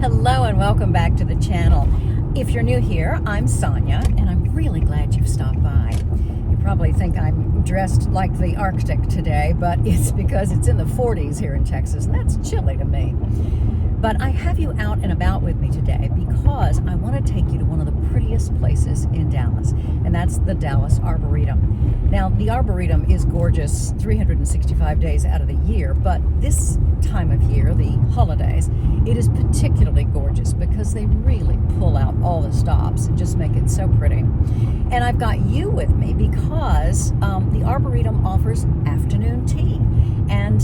Hello and welcome back to the channel. If you're new here, I'm Sonia and I'm really glad you've stopped by. You probably think I'm dressed like the Arctic today, but it's because it's in the 40s here in Texas and that's chilly to me. But I have you out and about with me today because I want to take you to one of the prettiest places in Dallas, and that's the Dallas Arboretum. Now, the Arboretum is gorgeous 365 days out of the year, but this time of year, the holidays, it is particularly gorgeous because they really pull out all the stops and just make it so pretty. And I've got you with me because the Arboretum offers afternoon tea. And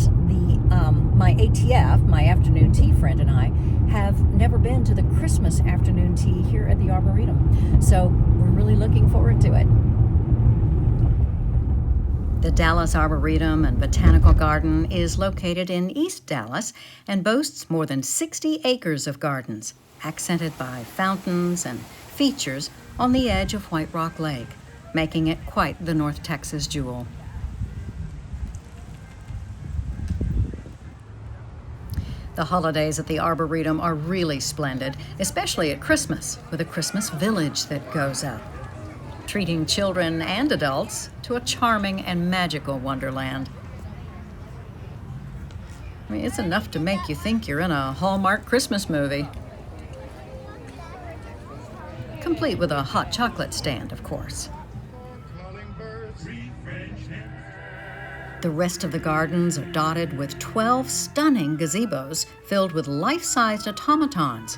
my ATF, my afternoon tea friend, and I have never been to the Christmas afternoon tea here at the Arboretum. So we're really looking forward to it. The Dallas Arboretum and Botanical Garden is located in East Dallas and boasts more than 60 acres of gardens, accented by fountains and features on the edge of White Rock Lake, making it quite the North Texas jewel. The holidays at the Arboretum are really splendid, especially at Christmas, with a Christmas village that goes up, treating children and adults to a charming and magical wonderland. I mean, it's enough to make you think you're in a Hallmark Christmas movie. Complete with a hot chocolate stand, of course. The rest of the gardens are dotted with 12 stunning gazebos filled with life-sized automatons,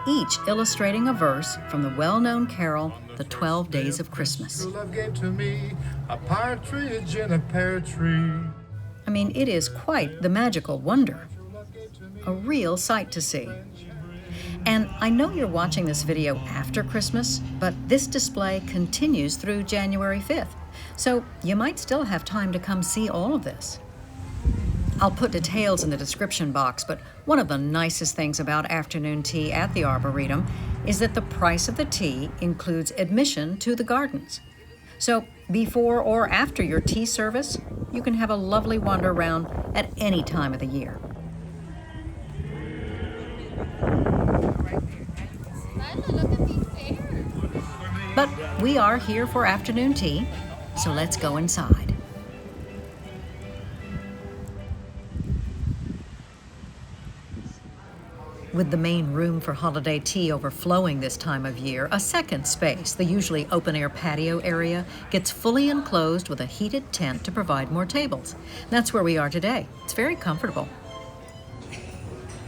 each illustrating a verse from the well-known carol, The 12 Days of Christmas. Love gave to me a partridge in a pear tree. I mean, it is quite the magical wonder. A real sight to see. And I know you're watching this video after Christmas, but this display continues through January 5th. So you might still have time to come see all of this. I'll put details in the description box, but one of the nicest things about afternoon tea at the Arboretum is that the price of the tea includes admission to the gardens. So before or after your tea service, you can have a lovely wander around at any time of the year. But we are here for afternoon tea, so let's go inside. With the main room for holiday tea overflowing this time of year, a second space, the usually open-air patio area, gets fully enclosed with a heated tent to provide more tables. That's where we are today. It's very comfortable.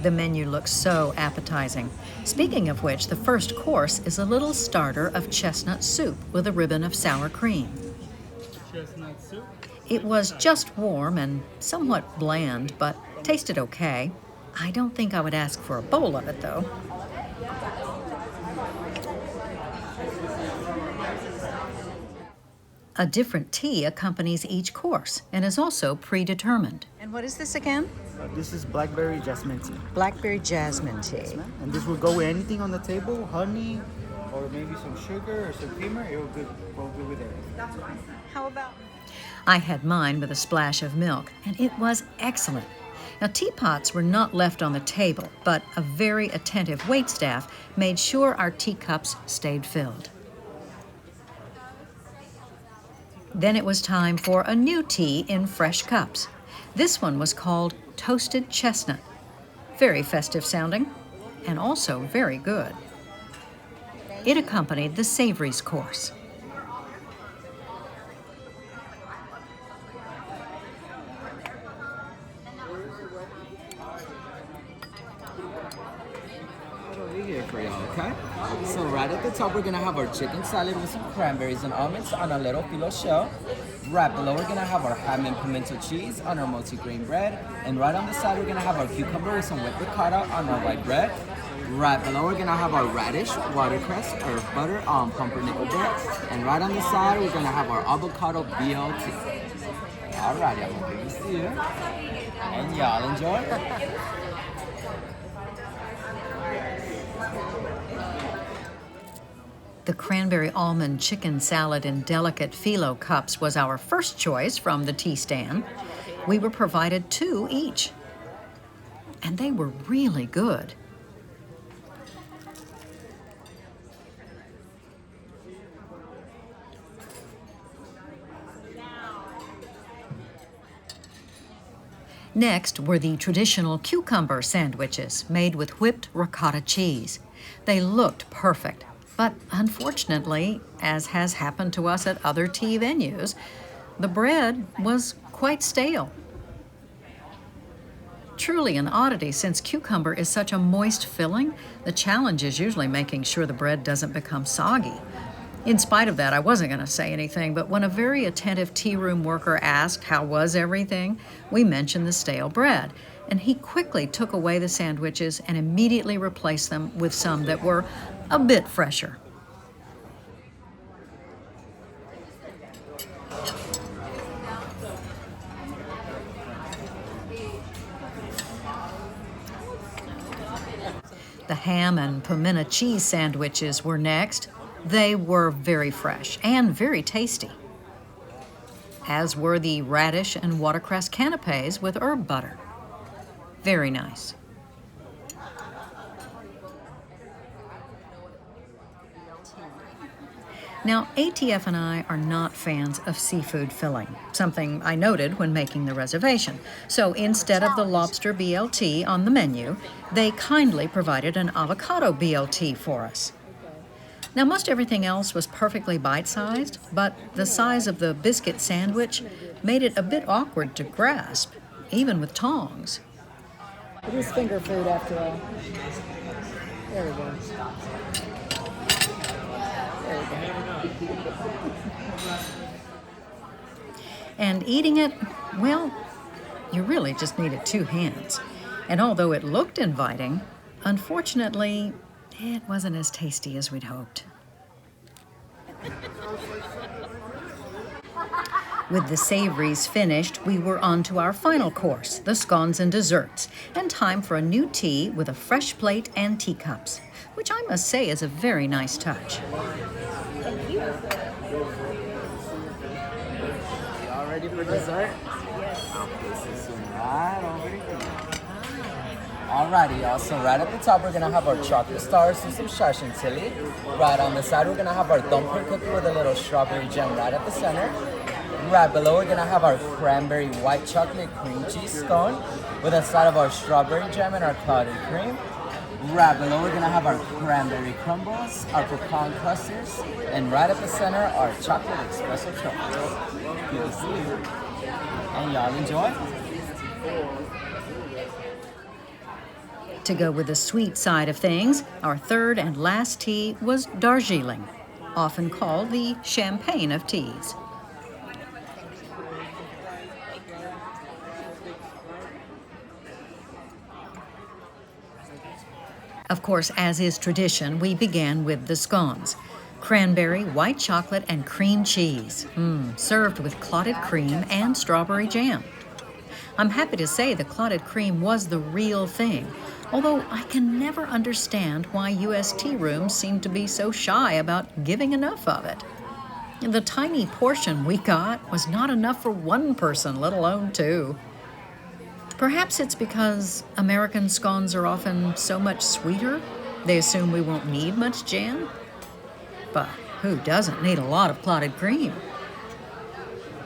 The menu looks so appetizing. Speaking of which, the first course is a little starter of chestnut soup with a ribbon of sour cream. Chestnut soup? It was just warm and somewhat bland, but tasted okay. I don't think I would ask for a bowl of it, though. A different tea accompanies each course and is also predetermined. And what is this again? This is blackberry jasmine tea. Blackberry jasmine tea. Yes, ma'am. And this will go with anything on the table, honey, or maybe some sugar or some creamer. It will go good with everything. How about? I had mine with a splash of milk, and it was excellent. Now, teapots were not left on the table, but a very attentive waitstaff made sure our teacups stayed filled. Then it was time for a new tea in fresh cups. This one was called Toasted Chestnut. Very festive sounding, and also very good. It accompanied the Savory's course. Here for y'all, okay? So right at the top, we're gonna have our chicken salad with some cranberries and almonds on a little filo shell. Right below, we're gonna have our ham and pimento cheese on our multi-grain bread. And right on the side, we're gonna have our cucumber with some whipped ricotta on our white bread. Right below, we're gonna have our radish, watercress, earth butter on pumpernickel bread. And right on the side, we're gonna have our avocado BLT. Alrighty, I'm gonna give this to you. And y'all enjoy. The cranberry almond chicken salad in delicate phyllo cups was our first choice from the tea stand. We were provided 2 each, and they were really good. Next were the traditional cucumber sandwiches made with whipped ricotta cheese. They looked perfect, but unfortunately, as has happened to us at other tea venues, the bread was quite stale. Truly an oddity, since cucumber is such a moist filling, the challenge is usually making sure the bread doesn't become soggy. In spite of that, I wasn't going to say anything, but when a very attentive tea room worker asked how was everything, we mentioned the stale bread, and he quickly took away the sandwiches and immediately replaced them with some that were a bit fresher. The ham and pimento cheese sandwiches were next. They were very fresh and very tasty, as were the radish and watercress canapes with herb butter. Very nice. Now, ATF and I are not fans of seafood filling, something I noted when making the reservation. So instead of the lobster BLT on the menu, they kindly provided an avocado BLT for us. Now, most everything else was perfectly bite-sized, but the size of the biscuit sandwich made it a bit awkward to grasp, even with tongs. It is finger food after all. There we go. And eating it, well, you really just needed two hands. And although it looked inviting, unfortunately, it wasn't as tasty as we'd hoped. With the savories finished, we were on to our final course, the scones and desserts, and time for a new tea with a fresh plate and teacups, which I must say is a very nice touch. Y'all ready for dessert? Yes. This is right over here. Alrighty, y'all. So right at the top, we're gonna have our chocolate stars with some chantilly. Right on the side, we're gonna have our dumpling cookie with a little strawberry jam right at the center. Right below, we're gonna have our cranberry white chocolate cream cheese scone with a side of our strawberry jam and our clotted cream. Right below, we're gonna have our cranberry crumbles, our pecan clusters, and right at the center, our chocolate espresso truffles. Good to see you. And y'all enjoy. To go with the sweet side of things, our third and last tea was Darjeeling, often called the champagne of teas. Of course, as is tradition, we began with the scones. Cranberry, white chocolate, and cream cheese, served with clotted cream and strawberry jam. I'm happy to say the clotted cream was the real thing, although I can never understand why U.S. tea rooms seem to be so shy about giving enough of it. The tiny portion we got was not enough for one person, let alone two. Perhaps it's because American scones are often so much sweeter, they assume we won't need much jam. But who doesn't need a lot of clotted cream?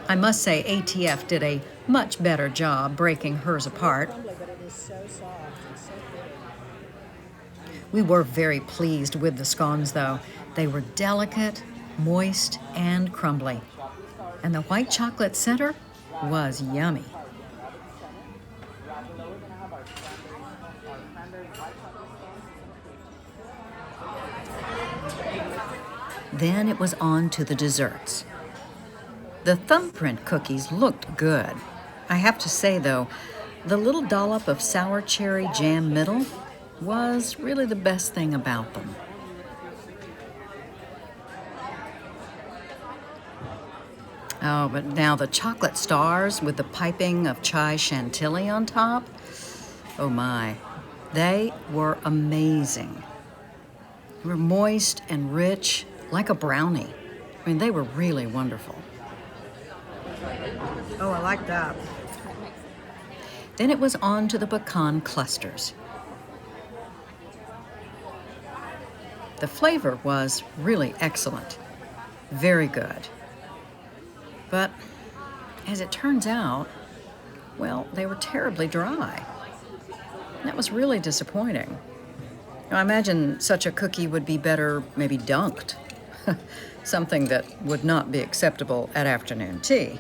I must say ATF did a much better job breaking hers apart. But it is so soft and so good. We were very pleased with the scones, though. They were delicate, moist, and crumbly. And the white chocolate center was yummy. Then it was on to the desserts. The thumbprint cookies looked good. I have to say, though, the little dollop of sour cherry jam middle was really the best thing about them. Oh, but now the chocolate stars with the piping of chai chantilly on top, oh my, they were amazing. They were moist and rich, like a brownie. I mean, they were really wonderful. Oh, I like that. Then it was on to the pecan clusters. The flavor was really excellent, very good. But as it turns out, well, they were terribly dry. That was really disappointing. Now, I imagine such a cookie would be better maybe dunked, something that would not be acceptable at afternoon tea.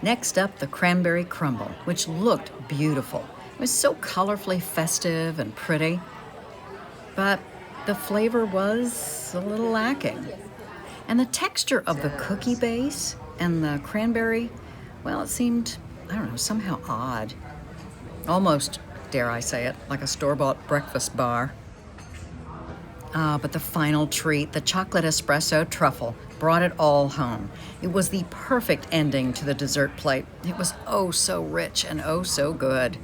Next up, the cranberry crumble, which looked beautiful. It was so colorfully festive and pretty, but the flavor was a little lacking. And the texture of the cookie base and the cranberry, well, it seemed, I don't know, somehow odd. Almost, dare I say it, like a store-bought breakfast bar. But the final treat, the chocolate espresso truffle, brought it all home. It was the perfect ending to the dessert plate. It was oh so rich and oh so good.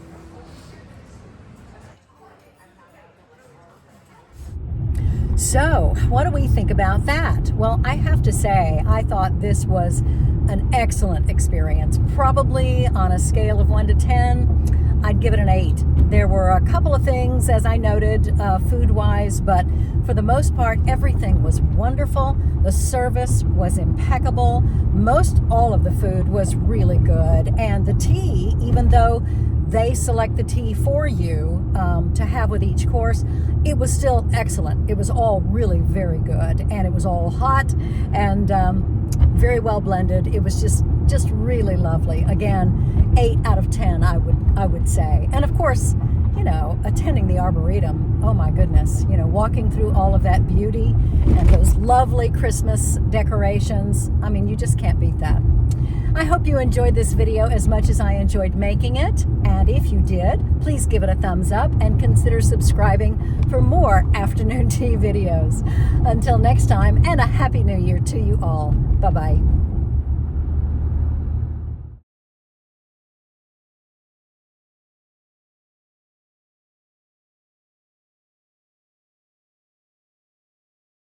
So, what do we think about that? Well, I have to say, I thought this was an excellent experience. Probably on a scale of 1 to 10, I'd give it an 8. There were a couple of things, as I noted, food-wise, but for the most part, everything was wonderful. The service was impeccable. Most all of the food was really good. And the tea, even though they select the tea for you to have with each course, it was still excellent. It was all really very good, and it was all hot and very well blended. It was just really lovely. Again, 8 out of 10, I would say. And of course, you know, attending the Arboretum, oh my goodness, you know, walking through all of that beauty and those lovely Christmas decorations. I mean, you just can't beat that. I hope you enjoyed this video as much as I enjoyed making it. And if you did, please give it a thumbs up and consider subscribing for more afternoon tea videos. Until next time, and a Happy New Year to you all. Bye-bye.